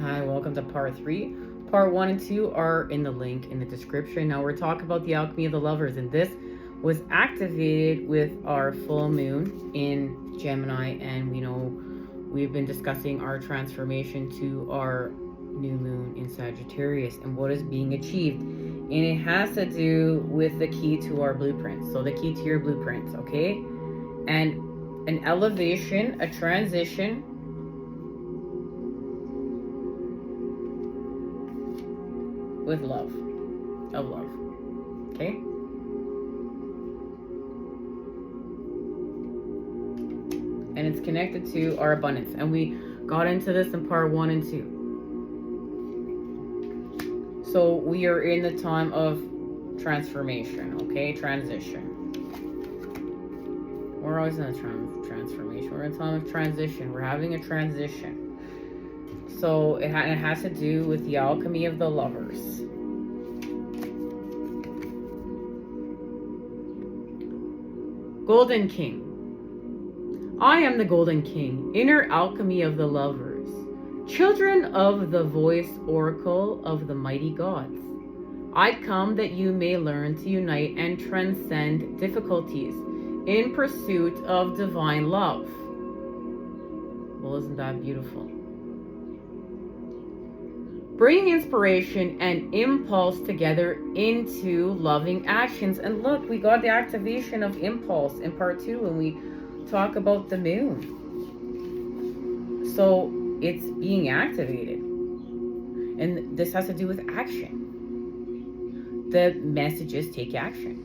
Hi, welcome to part 3. Part 1 and 2 are in the link in the description. Now we're talking about the alchemy of the lovers, and this was activated with our full moon in Gemini, and we've been discussing our transformation to our new moon in Sagittarius and what is being achieved. And it has to do with the key to our blueprints. So the key to your blueprints, okay? And an elevation, a transition, with love, of love, okay? And it's connected to our abundance. And we got into this in part 1 and 2. So we are in the time of transformation, okay? Transition. We're always in a transformation. We're in a time of transition. We're having a transition. So it has to do with the alchemy of the lovers. Golden King. I am the Golden King, inner alchemy of the lovers, children of the voice oracle of the mighty gods. I come that you may learn to unite and transcend difficulties in pursuit of divine love. Well, isn't that beautiful? Bring inspiration and impulse together into loving actions. And look, we got the activation of impulse in part 2 when we talk about the moon. So it's being activated. And this has to do with action. The message is take action.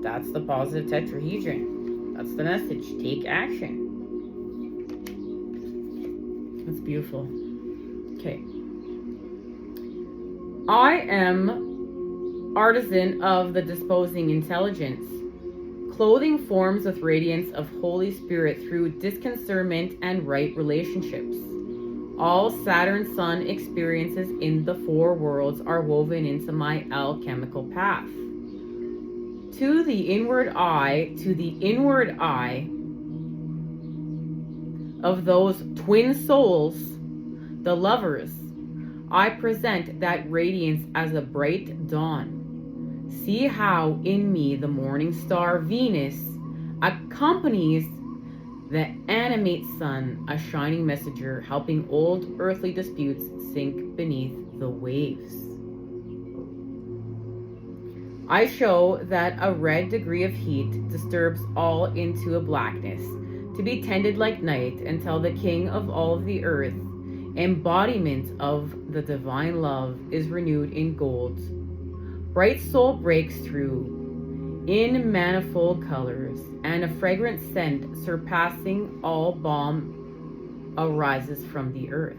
That's the positive tetrahedron. That's the message. Take action. That's beautiful. Okay. I am artisan of the disposing intelligence, clothing forms with radiance of Holy Spirit through discernment and right relationships. All Saturn Sun experiences in the 4 worlds are woven into my alchemical path. To the inward eye of those twin souls, the lovers, I present that radiance as a bright dawn. See how in me the morning star Venus accompanies the animate sun, a shining messenger, helping old earthly disputes sink beneath the waves. I show that a red degree of heat disturbs all into a blackness, to be tended like night until the king of all the earth, embodiment of the divine love, is renewed in gold. Bright soul breaks through in manifold colors, and a fragrant scent surpassing all balm arises from the earth.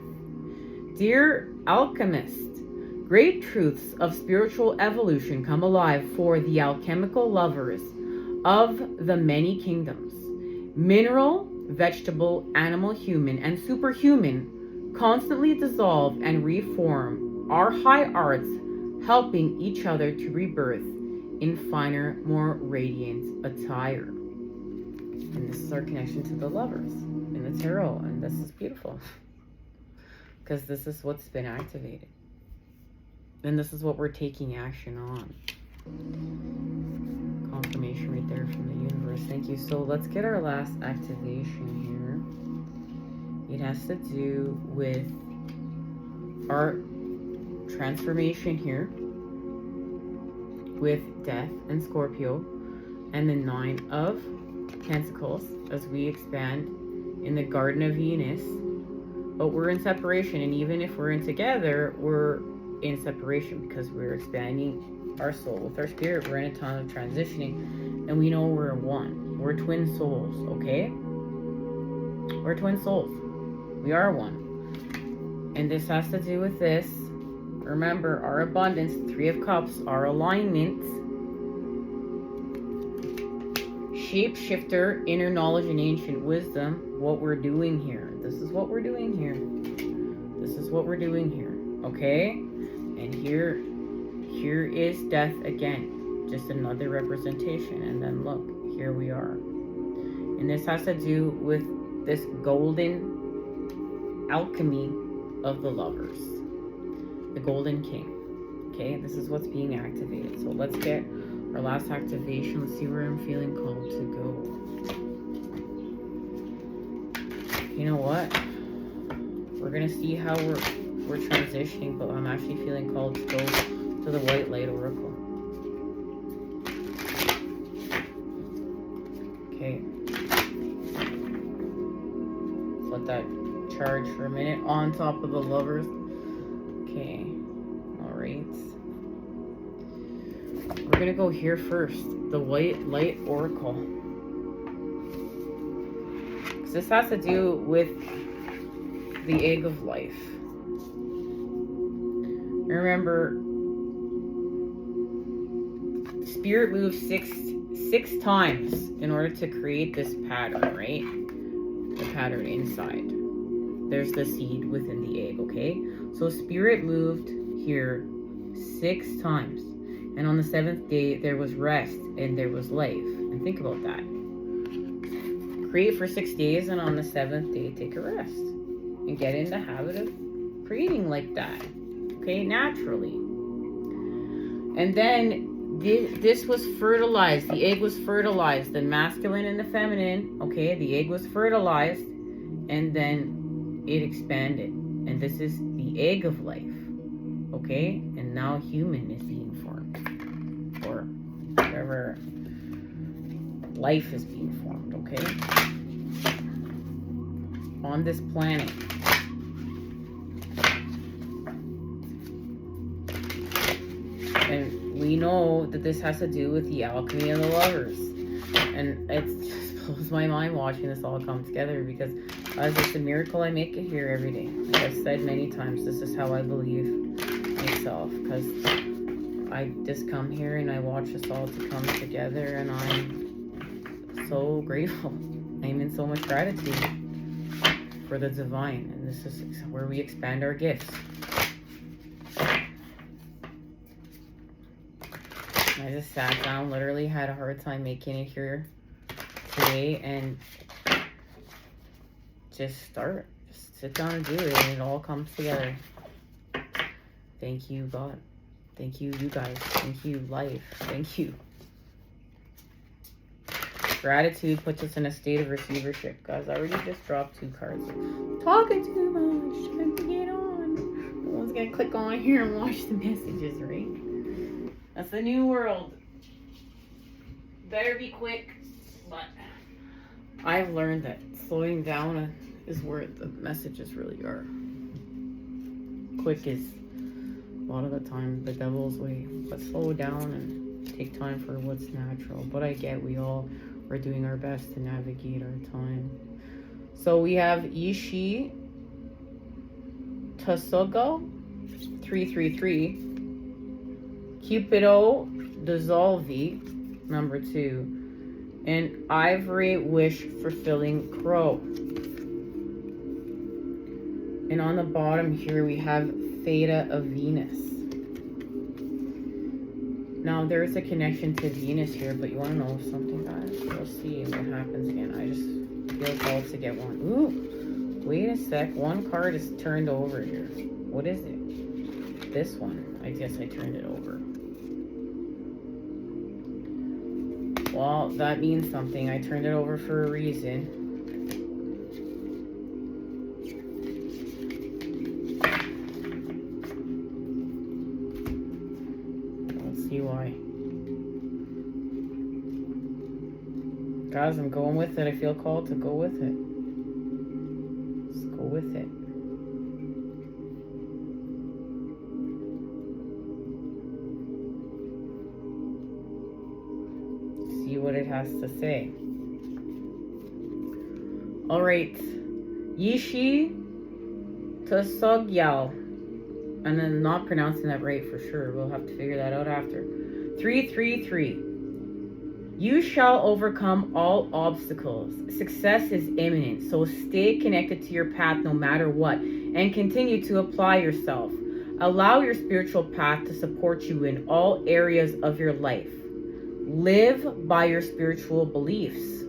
Dear alchemist, great truths of spiritual evolution come alive for the alchemical lovers of the many kingdoms. Mineral, vegetable, animal, human, and superhuman constantly dissolve and reform our high arts, helping each other to rebirth in finer, more radiant attire. And this is our connection to the lovers in the tarot, and this is beautiful because this is what's been activated, and this is what we're taking action on. Confirmation right there from the universe. Thank you. So let's get our last activation here. It has to do with our transformation here with Death and Scorpio, and the 9 of Pentacles as we expand in the Garden of Venus. But we're in separation, and even if we're in together, we're in separation because we're expanding our soul with our spirit. We're in a time of transitioning, and we know we're one. We're twin souls, okay? We're twin souls. We are one. And this has to do with this. Remember, our abundance, 3 of Cups, our alignment, shapeshifter, inner knowledge, and ancient wisdom. What we're doing here. This is what we're doing here. This is what we're doing here. Okay? And here is Death again. Just another representation. And then look, here we are. And this has to do with this golden alchemy of the Lovers, the Golden King. Okay, this is what's being activated. So let's get our last activation. Let's see where I'm feeling called to go. You know what? We're gonna see how we're transitioning, but I'm actually feeling called to go to the White Light Oracle. Okay. Let that charge for a minute on top of the Lovers. Okay. Alright. We're gonna go here first. The White Light Oracle. Because this has to do with the Egg of Life. Remember, Spirit moves six times in order to create this pattern, right? The pattern inside. There's the seed within the egg, okay? So Spirit moved here 6 times. And on the 7th day, there was rest and there was life. And think about that. Create for 6 days, and on the 7th day, take a rest. And get in the habit of creating like that. Okay, naturally. And then this was fertilized. The egg was fertilized. The masculine and the feminine. Okay, the egg was fertilized. And then it expanded. And this is the egg of life. Okay, and now human is being formed. Or whatever life is being formed, okay? On this planet. And we know that this has to do with the alchemy of the Lovers. And it just blows my mind watching this all come together, because as it's a miracle I make it here every day. Like I've said many times, this is how I believe myself, because I just come here and I watch us all to come together, and I'm so grateful. I'm in so much gratitude for the divine, and this is where we expand our gifts. I just sat down, literally had a hard time making it here today, and just sit down and do it, and it all comes together. Thank you, God. Thank you, you guys. Thank you, life. Thank you. Gratitude puts us in a state of receivership. Guys, I already just dropped 2 cards. Talking too much. Time to get on. No one's gonna click on here and watch the messages, right? That's the new world. Better be quick. But I've learned that slowing down is where the messages really are. Quick is a lot of the time the devil's way. But slow down and take time for what's natural. But I get we all are doing our best to navigate our time. So we have Ishi Tasogo 333. Cupido Dissolvi, number 2. And Ivory Wish Fulfilling Crow. And on the bottom here we have Theta of Venus. Now there's a connection to Venus here, but you want to know something, guys? We'll see what happens again. I just feel called to get one. Ooh, wait a sec. One card is turned over here. What is it? This one. I guess I turned it over. Well, that means something. I turned it over for a reason. Let's see why. Guys, I'm going with it. I feel called to go with it. Let's go with it. What it has to say. All right, Yishi Tasogyal, and I'm not pronouncing that right for sure. We'll have to figure that out after. 333. You shall overcome all obstacles. Success is imminent, so stay connected to your path no matter what, and continue to apply yourself. Allow your spiritual path to support you in all areas of your life. Live by your spiritual beliefs.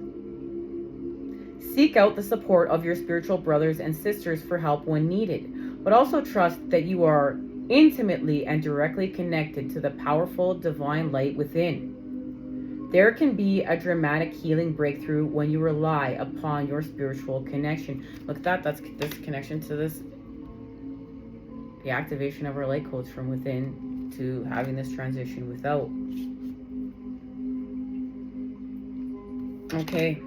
Seek out the support of your spiritual brothers and sisters for help when needed. but also trust that you are intimately and directly connected to the powerful divine light within. There can be a dramatic healing breakthrough when you rely upon your spiritual connection. Look at that. That's this connection to this. The activation of our light codes from within to having this transition without. Okay.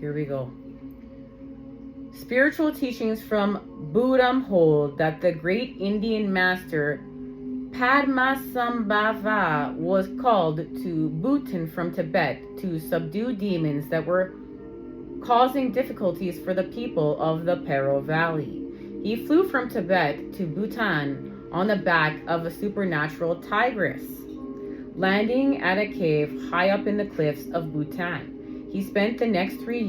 Here we go. Spiritual teachings from Buddhism hold that the great Indian master Padmasambhava was called to Bhutan from Tibet to subdue demons that were causing difficulties for the people of the Paro Valley. He flew from Tibet to Bhutan on the back of a supernatural tigress, landing at a cave high up in the cliffs of Bhutan. He spent the next 3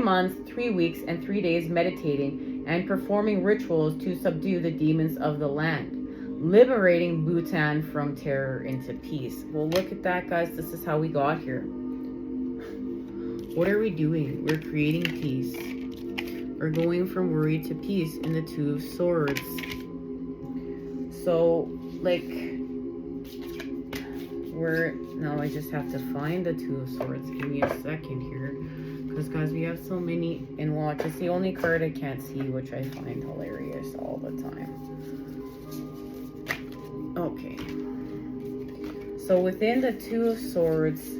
months, 3 weeks, and 3 days meditating and performing rituals to subdue the demons of the land, liberating Bhutan from terror into peace. Well, look at that, guys. This is how we got here. What are we doing? We're creating peace. We're going from worry to peace in the Two of Swords. So, like, now I just have to find the Two of Swords. Give me a second here. Because, guys, we have so many. And watch, it's the only card I can't see, which I find hilarious all the time. Okay. So, within the Two of Swords,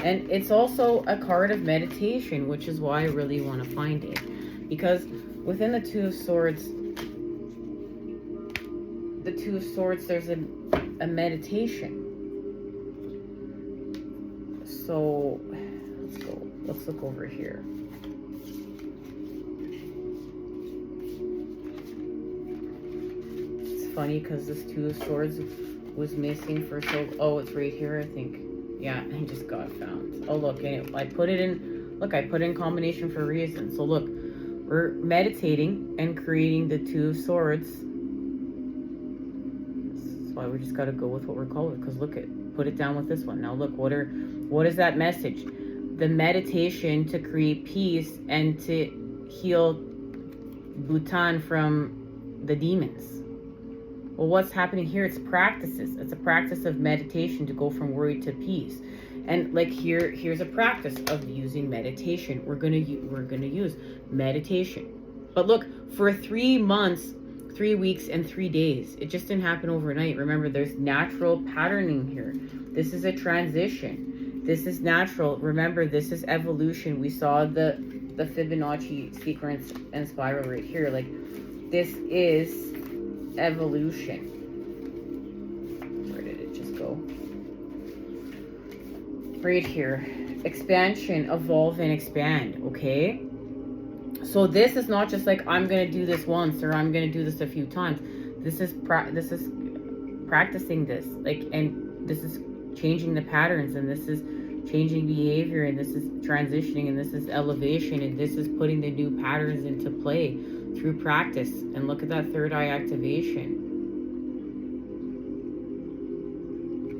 and it's also a card of meditation, which is why I really want to find it. Because within the Two of Swords, there's a meditation. So let's go. Let's look over here. It's funny because this Two of Swords was missing for so. Oh, it's right here, I think. Yeah, I just got found. Oh, look, I put it in. Look, I put it in combination for a reason. So look, we're meditating and creating the Two of Swords. That's why we just got to go with what we're called. Because look, put it down with this one. Now look, what is that message? The meditation to create peace and to heal Bhutan from the demons. Well, what's happening here? It's practices. It's a practice of meditation to go from worry to peace. And like here's a practice of using meditation. We're gonna use meditation. But look, for 3 months, 3 weeks, and 3 days. It just didn't happen overnight. Remember, there's natural patterning here. This is a transition. This is natural. Remember, this is evolution. We saw the Fibonacci sequence and spiral right here. Like, this is evolution. Where did it just go? Right here. Expansion, evolve, and expand. Okay? So this is not just like, I'm going to do this once or I'm going to do this a few times. This is practicing this. Like, and this is changing the patterns, and this is changing behavior, and this is transitioning, and this is elevation, and this is putting the new patterns into play through practice. And look at that third eye activation.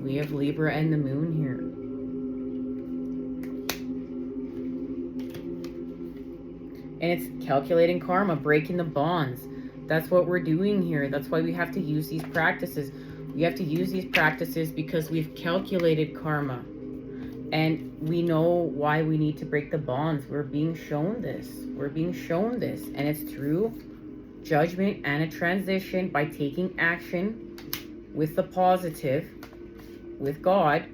We have Libra and the moon here. And it's calculating karma, breaking the bonds. That's what we're doing here. That's why we have to use these practices. We have to use these practices because we've calculated karma. And we know why we need to break the bonds. We're being shown this. We're being shown this. And it's through judgment and a transition by taking action with the positive, with God,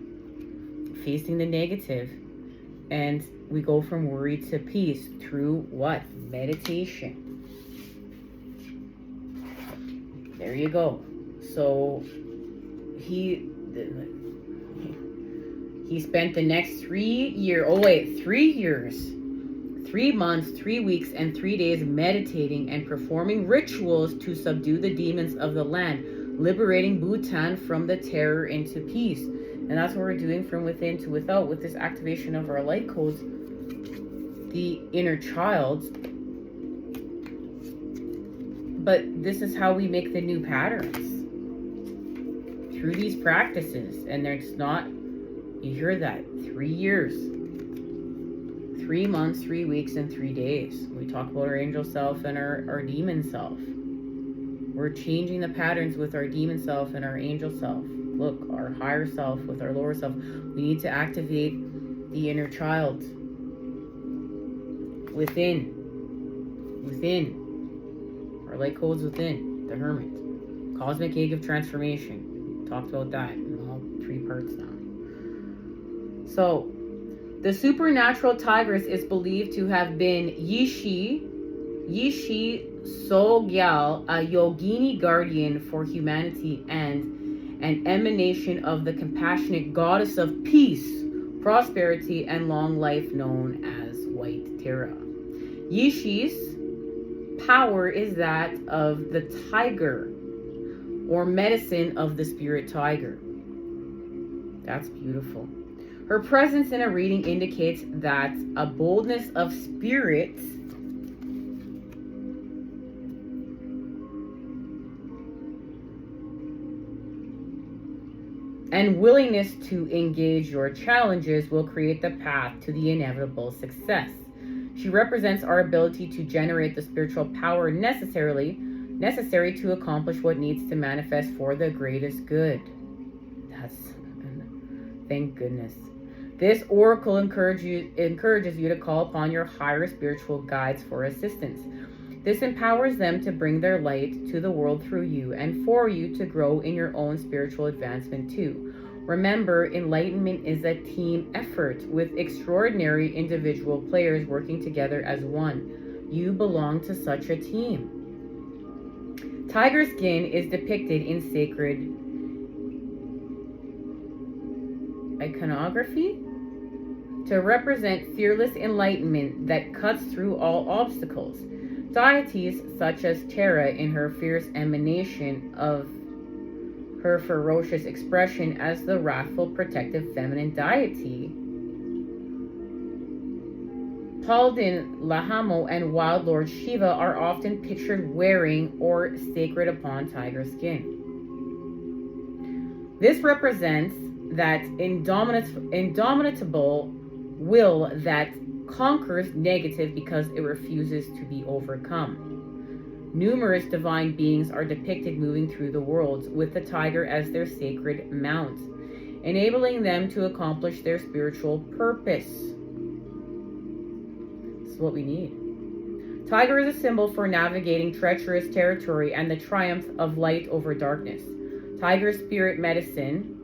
facing the negative. And we go from worry to peace through what? Meditation. There you go. So he spent the next 3 years, 3 months, 3 weeks, and 3 days meditating and performing rituals to subdue the demons of the land, liberating Bhutan from the terror into peace. And that's what we're doing from within to without with this activation of our light codes, the inner child. But this is how we make the new patterns. Through these practices. And there's not, you hear that, 3 years. 3 3 months, 3 weeks, and 3 days. We talk about our angel self and our demon self. We're changing the patterns with our demon self and our angel self. Look, our higher self with our lower self. We need to activate the inner child within. Our light codes within, the hermit. Cosmic egg of transformation. We talked about that in all 3 parts now. So, the supernatural tigress is believed to have been Yishi Sogyal, a yogini guardian for humanity and an emanation of the compassionate goddess of peace, prosperity, and long life known as White Terra. Yishi's power is that of the tiger, or medicine of the spirit tiger. That's beautiful. Her presence in a reading indicates that a boldness of spirit and willingness to engage your challenges will create the path to the inevitable success. She represents our ability to generate the spiritual power necessary to accomplish what needs to manifest for the greatest good. Thank goodness. This oracle encourages you to call upon your higher spiritual guides for assistance. This empowers them to bring their light to the world through you and for you to grow in your own spiritual advancement too. Remember, enlightenment is a team effort with extraordinary individual players working together as one. You belong to such a team. Tiger skin is depicted in sacred iconography to represent fearless enlightenment that cuts through all obstacles. Deities such as Terra in her fierce emanation of her ferocious expression as the wrathful, protective feminine deity, Paladin Lahamo and Wild Lord Shiva are often pictured wearing or sacred upon tiger skin. This represents that indomitable will that conquers negative because it refuses to be overcome. Numerous divine beings are depicted moving through the worlds with the tiger as their sacred mount, enabling them to accomplish their spiritual purpose. This is what we need. Tiger is a symbol for navigating treacherous territory and the triumph of light over darkness. Tiger spirit medicine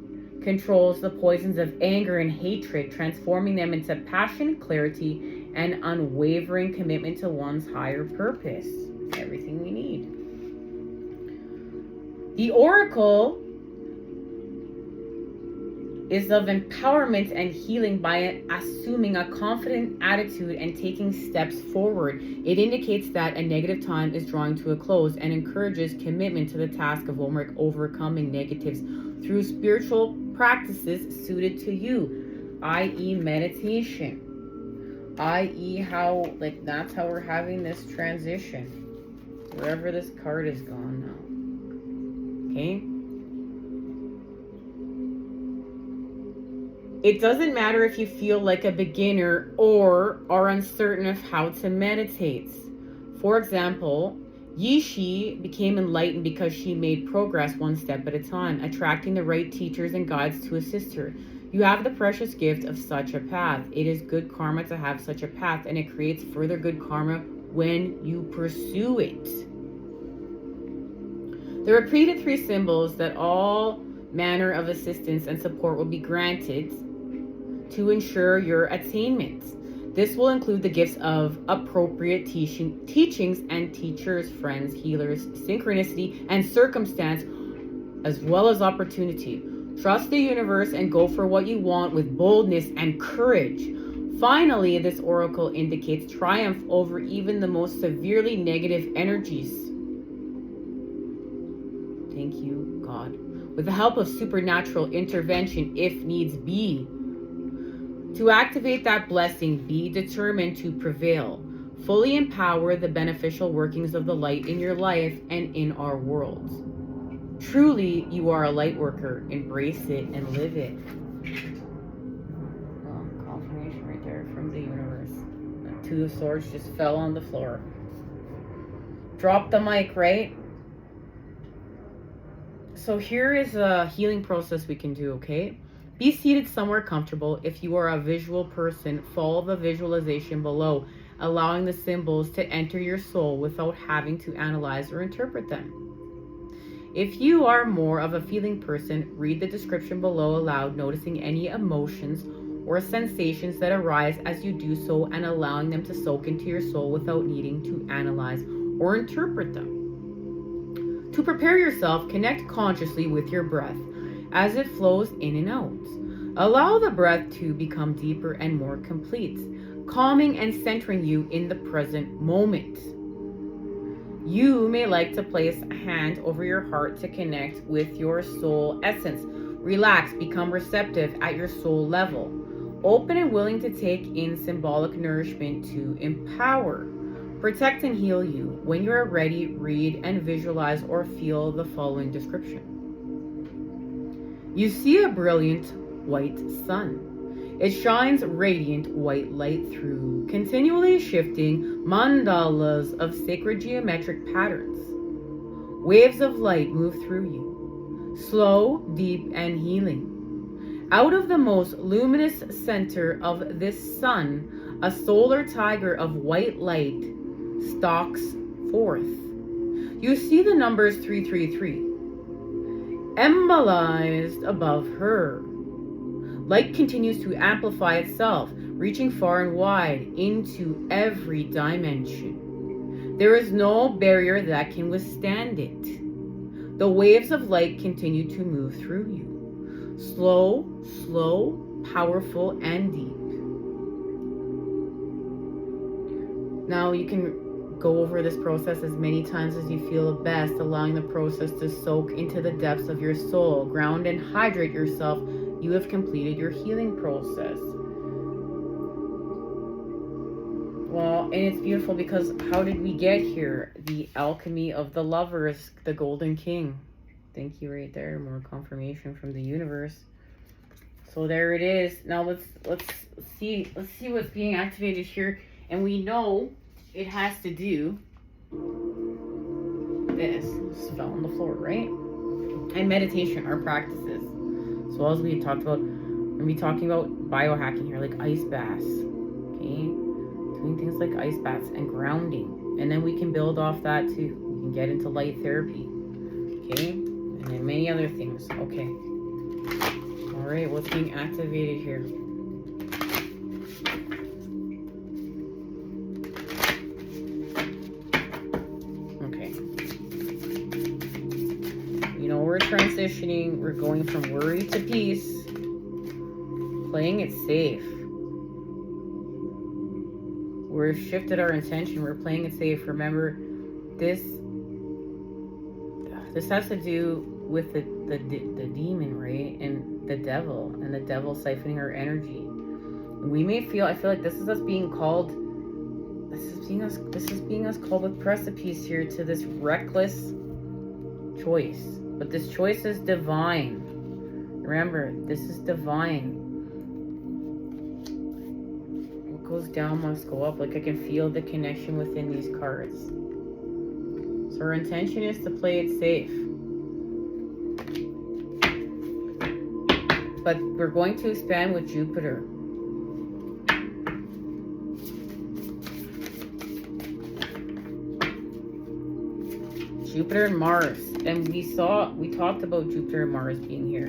controls the poisons of anger and hatred, transforming them into passion, clarity, and unwavering commitment to one's higher purpose. Everything we need. The oracle is of empowerment and healing by assuming a confident attitude and taking steps forward. It indicates that a negative time is drawing to a close and encourages commitment to the task of overcoming negatives through spiritual practices suited to you, i.e. meditation, i.e. how, that's how we're having this transition, wherever this card is gone now. Okay? It doesn't matter if you feel like a beginner or are uncertain of how to meditate. For example, Yishi became enlightened because she made progress one step at a time, attracting the right teachers and guides to assist her. You have the precious gift of such a path. It is good karma to have such a path, and it creates further good karma when you pursue it. The repeated 3 symbols that all manner of assistance and support will be granted to ensure your attainment. This will include the gifts of appropriate teachings and teachers, friends, healers, synchronicity, and circumstance, as well as opportunity. Trust the universe and go for what you want with boldness and courage. Finally, this oracle indicates triumph over even the most severely negative energies. Thank you, God. With the help of supernatural intervention, if needs be. To activate that blessing, be determined to prevail. Fully empower the beneficial workings of the light in your life and in our world. Truly, you are a light worker. Embrace it and live it. Well, confirmation right there from the universe. Two of Swords just fell on the floor. Drop the mic, right? So here is a healing process we can do, okay? Be seated somewhere comfortable. If you are a visual person, follow the visualization below, allowing the symbols to enter your soul without having to analyze or interpret them. If you are more of a feeling person, read the description below aloud, noticing any emotions or sensations that arise as you do so and allowing them to soak into your soul without needing to analyze or interpret them. To prepare yourself, connect consciously with your breath as it flows in and out. Allow the breath to become deeper and more complete, calming and centering you in the present moment. You may like to place a hand over your heart to connect with your soul essence. Relax, become receptive at your soul level, open and willing to take in symbolic nourishment to empower, protect, and heal you. When you are ready, read and visualize or feel the following description. You see a brilliant white sun. It shines radiant white light through continually shifting mandalas of sacred geometric patterns. Waves of light move through you, slow, deep, and healing. Out of the most luminous center of this sun, a solar tiger of white light stalks forth. You see the numbers 333 embolized above her. Light continues to amplify itself, reaching far and wide into every dimension. There is no barrier that can withstand it. The waves of light continue to move through you. Slow, powerful, and deep. Now you can go over this process as many times as you feel best, allowing the process to soak into the depths of your soul. Ground and hydrate yourself. You have completed your healing process. Well, and it's beautiful because how did we get here? The alchemy of the lovers, the golden king. Thank you right there. More confirmation from the universe. So there it is. Now let's see what's being activated here. And we know it has to do this. Just fell on the floor, right? And meditation, our practices. So as we talked about, we're gonna be talking about biohacking here, like ice baths. Okay? Doing things like ice baths and grounding. And then we can build off that too. We can get into light therapy. Okay? And then many other things. Okay. Alright, what's being activated here? We're transitioning. We're going from worry to peace. Playing it safe. We've shifted our intention. We're playing it safe. Remember, this has to do with the demon, right? And the devil siphoning our energy. We may feel, I feel like this is us being called, this is being us called with precipice here to this reckless choice. But this choice is divine. Remember, this is divine. What goes down must go up. Like I can feel the connection within these cards. So our intention is to play it safe. But we're going to expand with Jupiter. Jupiter and Mars. And we talked about Jupiter and Mars being here.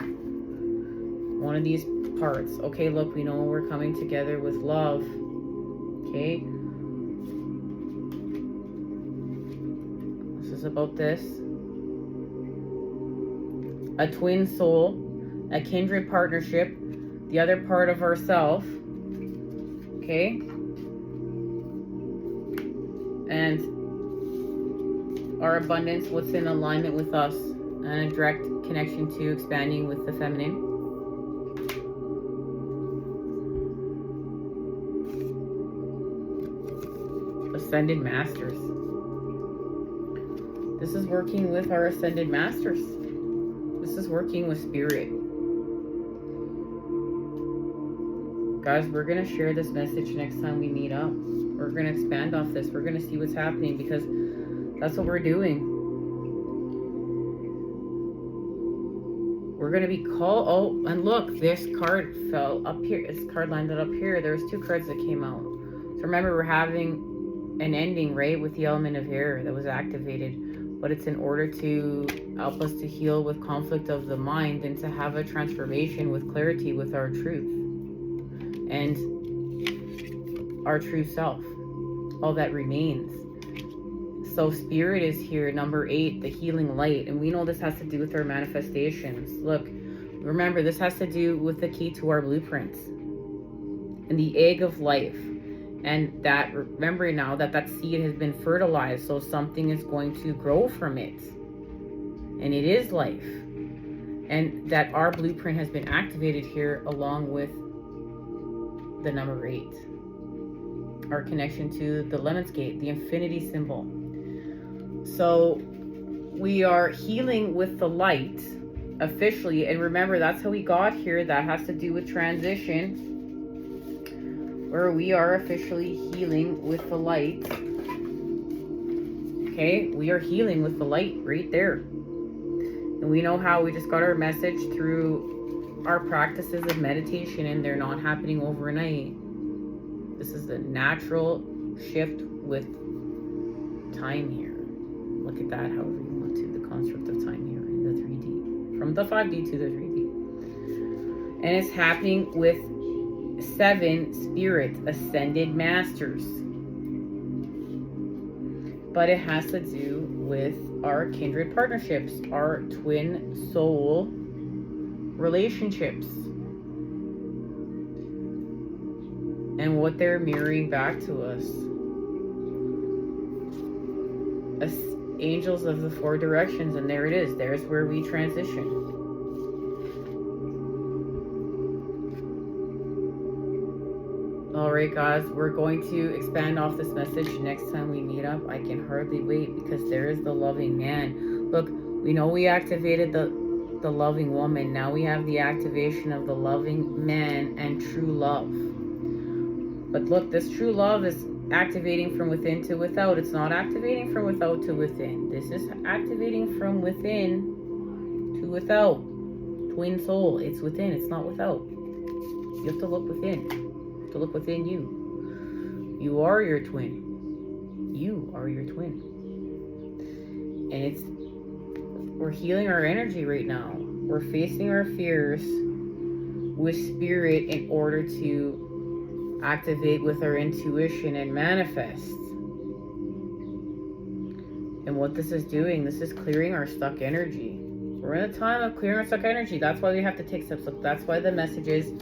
One of these parts. Okay, look, we know we're coming together with love. Okay. This is about this. A twin soul. A kindred partnership. The other part of ourself. Okay. And our abundance, what's in alignment with us, and a direct connection to expanding with the feminine. Ascended Masters. This is working with our Ascended Masters. This is working with Spirit. Guys, we're going to share this message next time we meet up. We're going to expand off this. We're going to see what's happening, because that's what we're doing. We're going to be called. Oh, and look, this card fell up here. This card landed up here. There's 2 cards that came out. So remember, we're having an ending, right, with the element of air that was activated. But it's in order to help us to heal with conflict of the mind and to have a transformation with clarity with our truth and our true self, all that remains. So spirit is here, number 8, the healing light. And we know this has to do with our manifestations. Look, remember, this has to do with the key to our blueprints and the egg of life. And that, remember now that that seed has been fertilized, so something is going to grow from it. And it is life. And that our blueprint has been activated here along with the number 8. Our connection to the Lemon's Gate, the infinity symbol. So we are healing with the light officially. And remember, that's how we got here. That has to do with transition, where we are officially healing with the light. Okay, we are healing with the light right there. And we know how we just got our message through our practices of meditation, and they're not happening overnight. This is a natural shift with time here. Look at that, however you want to, the construct of time here in the 3D. From the 5D to the 3D. And it's happening with 7 spirit ascended masters. But it has to do with our kindred partnerships, our twin soul relationships, and what they're mirroring back to us. As angels of the 4 directions, and there it is. There's where we transition. Alright guys, we're going to expand off this message next time we meet up. I can hardly wait, because there is the loving man. Look, we know we activated the loving woman. Now we have the activation of the loving man and true love. But look, this true love is activating from within to without. It's not activating from without to within. This is activating from within to without. Twin soul. It's within. It's not without. You have to look within. To look within you. You are your twin. You are your twin. And we're healing our energy right now. We're facing our fears with spirit in order to activate with our intuition and manifest. And what this is doing, this is clearing our stuck energy. We're in a time of clearing our stuck energy. That's why we have to take steps. That's why the message is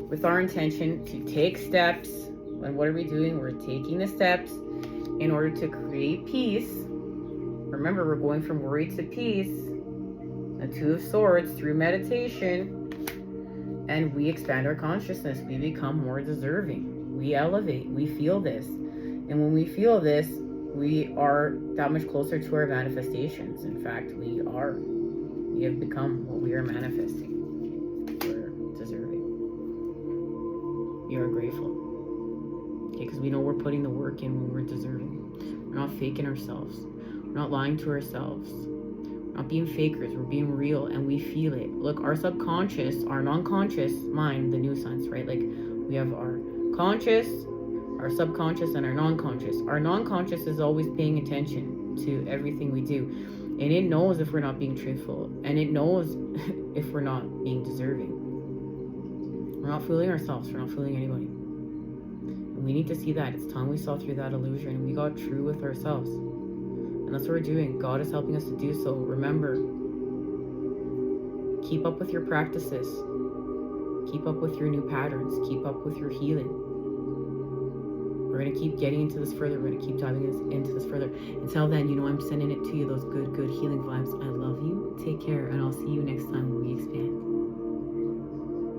with our intention to take steps. And what are we doing? We're taking the steps in order to create peace. Remember, we're going from worry to peace. The 2 of Swords through meditation. And we expand our consciousness. We become more deserving. We elevate. We feel this. And when we feel this, we are that much closer to our manifestations. In fact, we have become what we are manifesting. We're deserving. We are grateful. Okay, because we know we're putting the work in when we're deserving. We're not faking ourselves. We're not lying to ourselves. We're not being fakers. We're being real, and we feel it. Look, our subconscious, our non-conscious mind, the new sense, right? Like, we have our conscious, our subconscious, and our non-conscious. Our non-conscious is always paying attention to everything we do. And it knows if we're not being truthful. And it knows if we're not being deserving. We're not fooling ourselves. We're not fooling anybody. And we need to see that. It's time we saw through that illusion and we got true with ourselves. And that's what we're doing. God is helping us to do so. Remember, keep up with your practices. Keep up with your new patterns. Keep up with your healing. We're going to keep getting into this further. We're going to keep diving into this further. Until then, you know, I'm sending it to you, those good healing vibes. I love you. Take care, and I'll see you next time when we expand.